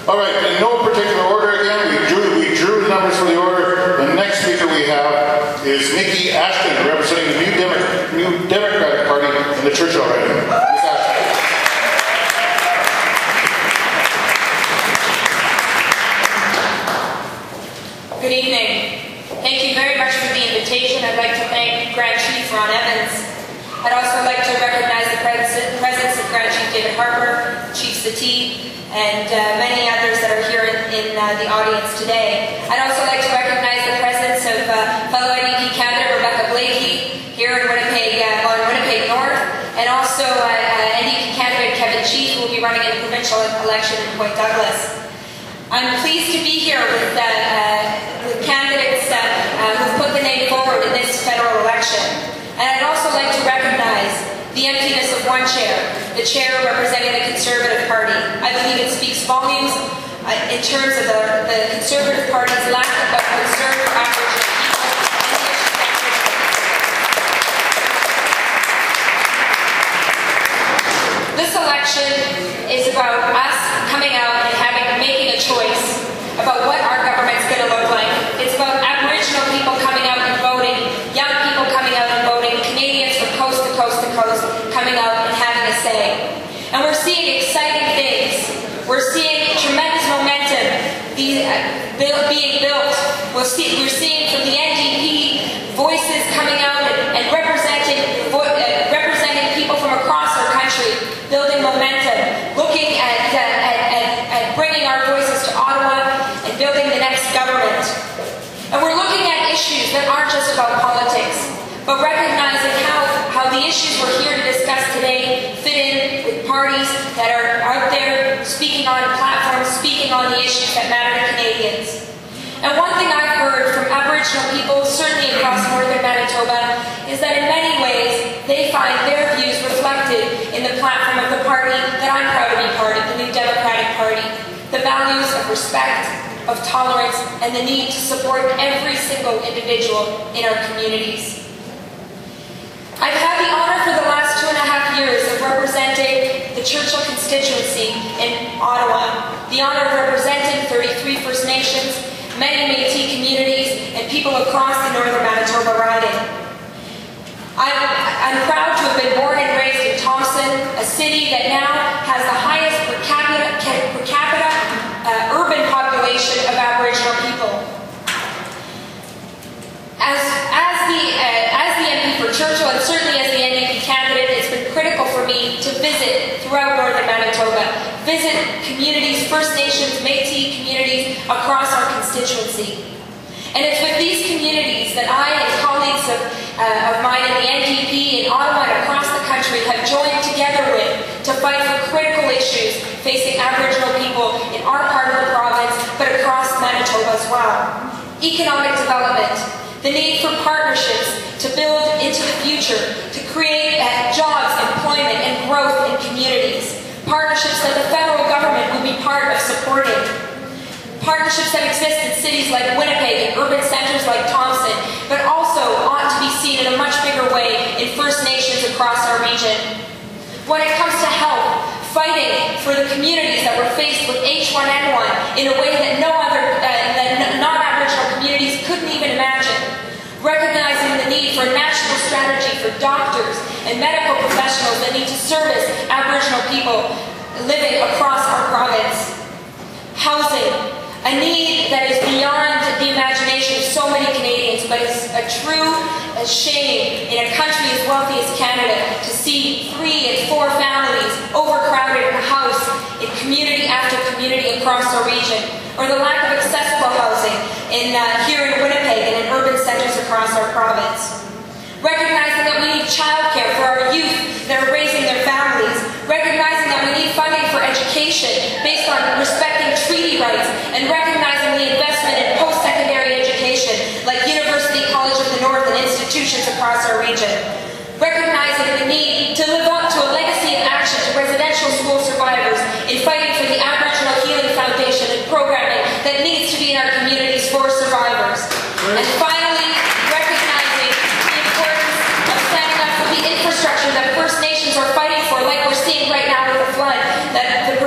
All right, in no particular order again, we drew the numbers for the order. The next speaker we have is Niki Ashton, representing the New Democratic Party in the church already. Ms. Ashton. Good evening. Thank you very much for the invitation. I'd like to thank Grand Chief Ron Evans. I'd also like to recognize the presence of Grand Chief David Harper, Chief Satie, and many others that are here in the audience today. I'd also like to recognize the presence of fellow NDP candidate Rebecca Blakey here in Winnipeg North, and also NDP candidate Kevin Chief, who will be running in the provincial election in Point Douglas. I'm pleased to be here with candidates who've put the name forward in this federal election. And I'd also like to recognize the emptiness of one chair, the chair representing the Conservative Party. I believe it speaks volumes in terms of the Conservative Party's lack of concern for Aboriginal people and the issues that this election is about us coming out and making a choice about what our government's going to look like. It's about Aboriginal people coming out and voting, young people coming out and voting, Canadians from coast to coast to coast coming out and having a say. And we're seeing exciting things. We're seeing tremendous momentum being built. We're seeing from the NDP voices coming out and representing people from across our country, building momentum, looking at bringing our voices to Ottawa and building the next government. And we're looking at issues that aren't just about politics, but recognizing how the issues we're here to discuss today fit in with parties that are out there speaking on platforms, speaking on the issues that matter to Canadians. And one thing I've heard from Aboriginal people, certainly across northern Manitoba, is that in many ways they find their views reflected in the platform of the party that I'm proud to be part of, the New Democratic Party. The values of respect, of tolerance, and the need to support every single individual in our communities. I've had the honor for the last 2.5 years of representing the Churchill constituency in Ottawa, the honor of representing 33 First Nations, many Métis communities, and people across the northern Manitoba riding. I'm proud to have been born and raised in Thompson, a city that now has the highest per capita urban population of Aboriginal people. As the MP for Churchill, and certainly as the NDP candidate, it's been critical for me to visit throughout northern Manitoba, visit communities, First Nations, Métis communities across our constituency. And it's with these communities that I and colleagues of mine in the NDP in Ottawa and across the country have joined together with to fight for critical issues facing Aboriginal people in our part of the province, but across Manitoba as well. Economic development, the need for partnerships to build into the future, to create jobs, employment, and growth in communities. Partnerships that the federal government will be part of supporting. Partnerships that exist in cities like Winnipeg and urban centres like Thompson, but also ought to be seen in a much bigger way in First Nations across our region. When it comes to health, fighting for the communities that were faced with H1N1 in a way that non-Aboriginal communities couldn't even imagine. Recognizing the need for a national strategy for doctors and medical professionals that need to service Aboriginal people living across our province. Housing. A need that is beyond the imagination of so many Canadians, but is a true shame in a country as wealthy as Canada to see 3 and 4 families overcrowded in a house in community after community across our region, or the lack of accessible housing here in Winnipeg and in urban centres across our province. Recognizing that we need childcare for our youth that are raising their families. Recognizing that we need funding for education based on respecting treaty rights and recognizing the investment in post-secondary education like University College of the North and institutions across our region. Recognizing the need to live up to a legacy of action to residential school survivors in fighting for the Aboriginal Healing Foundation and programming that needs to be in our communities for survivors. And finally, recognizing the importance of standing up for the infrastructure that First Nations are fighting for, like we're seeing right now with the flood, that the